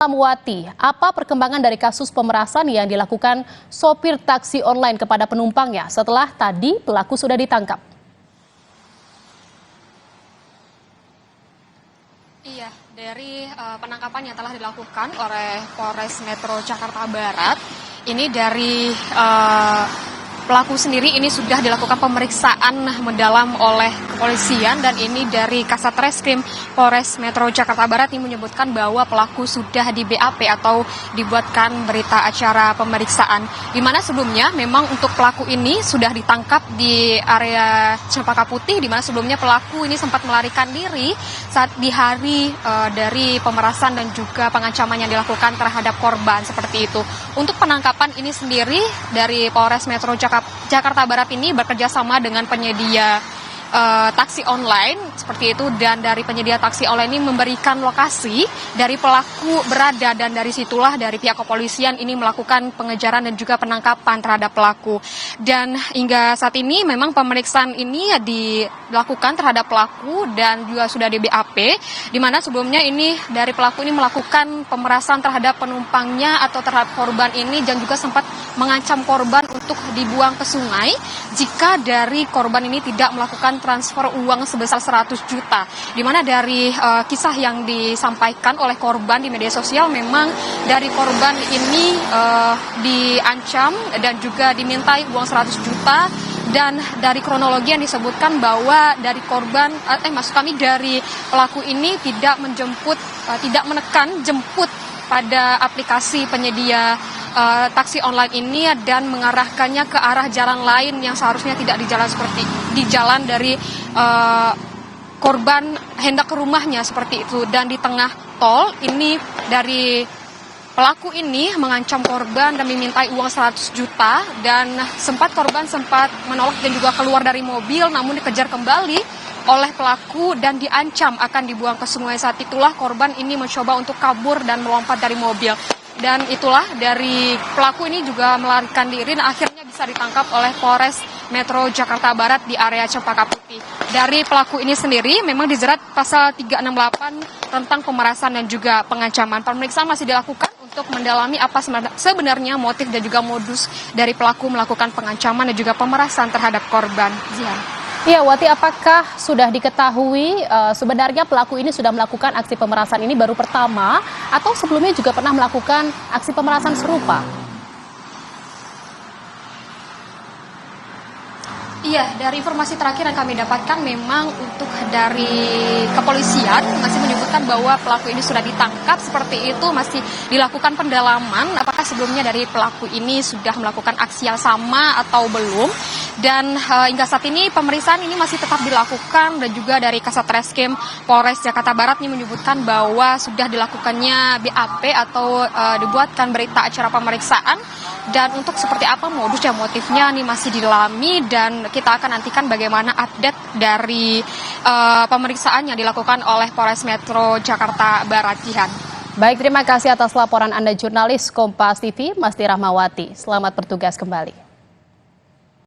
Rahmawati, apa perkembangan dari kasus pemerasan yang dilakukan sopir taksi online kepada penumpangnya setelah tadi pelaku sudah ditangkap? Iya, dari penangkapan yang telah dilakukan oleh Polres Metro Jakarta Barat, ini dari pelaku sendiri ini sudah dilakukan pemeriksaan mendalam oleh kepolisian dan ini dari Kasat Reskrim Polres Metro Jakarta Barat ini menyebutkan bahwa pelaku sudah di BAP atau dibuatkan berita acara pemeriksaan. Di mana sebelumnya memang untuk pelaku ini sudah ditangkap di area Cempaka Putih, di mana sebelumnya pelaku ini sempat melarikan diri saat di hari dari pemerasan dan juga pengancaman yang dilakukan terhadap korban seperti itu. Untuk penangkapan ini sendiri dari Polres Metro Jakarta Barat ini bekerja sama dengan penyedia taksi online seperti itu, dan dari penyedia taksi online ini memberikan lokasi dari pelaku berada, dan dari situlah dari pihak kepolisian ini melakukan pengejaran dan juga penangkapan terhadap pelaku. Dan hingga saat ini memang pemeriksaan ini dilakukan terhadap pelaku dan juga sudah di BAP, di mana sebelumnya ini dari pelaku ini melakukan pemerasan terhadap penumpangnya atau terhadap korban ini, dan juga sempat mengancam korban untuk dibuang ke sungai jika dari korban ini tidak melakukan transfer uang sebesar 100 juta. Di mana dari kisah yang disampaikan oleh korban di media sosial, memang dari korban ini diancam dan juga dimintai uang 100 juta. Dan dari kronologi yang disebutkan bahwa dari korban, dari pelaku ini tidak menjemput, tidak menekan jemput pada aplikasi penyedia taksi online ini dan mengarahkannya ke arah jalan lain yang seharusnya tidak di jalan seperti di jalan dari korban hendak ke rumahnya seperti itu. Dan di tengah tol ini dari pelaku ini mengancam korban dan memintai uang 100 juta, dan korban sempat menolak dan juga keluar dari mobil, namun dikejar kembali oleh pelaku dan diancam akan dibuang ke sungai. Saat itulah korban ini mencoba untuk kabur dan melompat dari mobil. Dan itulah dari pelaku ini juga melarikan diri dan akhirnya bisa ditangkap oleh Polres Metro Jakarta Barat di area Cempaka Putih. Dari pelaku ini sendiri memang dijerat pasal 368 tentang pemerasan dan juga pengancaman. Pemeriksaan masih dilakukan untuk mendalami apa sebenarnya motif dan juga modus dari pelaku melakukan pengancaman dan juga pemerasan terhadap korban. Zian. Ya, Wati, apakah sudah diketahui sebenarnya pelaku ini sudah melakukan aksi pemerasan ini baru pertama atau sebelumnya juga pernah melakukan aksi pemerasan serupa? Iya, dari informasi terakhir yang kami dapatkan memang untuk dari kepolisian masih menyebutkan bahwa pelaku ini sudah ditangkap seperti itu, masih dilakukan pendalaman apakah sebelumnya dari pelaku ini sudah melakukan aksi yang sama atau belum. Dan hingga saat ini pemeriksaan ini masih tetap dilakukan, dan juga dari Kasat Reskrim Polres Jakarta Barat ini menyebutkan bahwa sudah dilakukannya BAP atau dibuatkan berita acara pemeriksaan, dan untuk seperti apa modus dan motifnya ini masih didalami, dan kita akan nantikan bagaimana update dari pemeriksaan yang dilakukan oleh Polres Metro Jakarta Barat. Jihan. Baik, terima kasih atas laporan Anda jurnalis Kompas TV, Masti Rahmawati. Selamat bertugas kembali.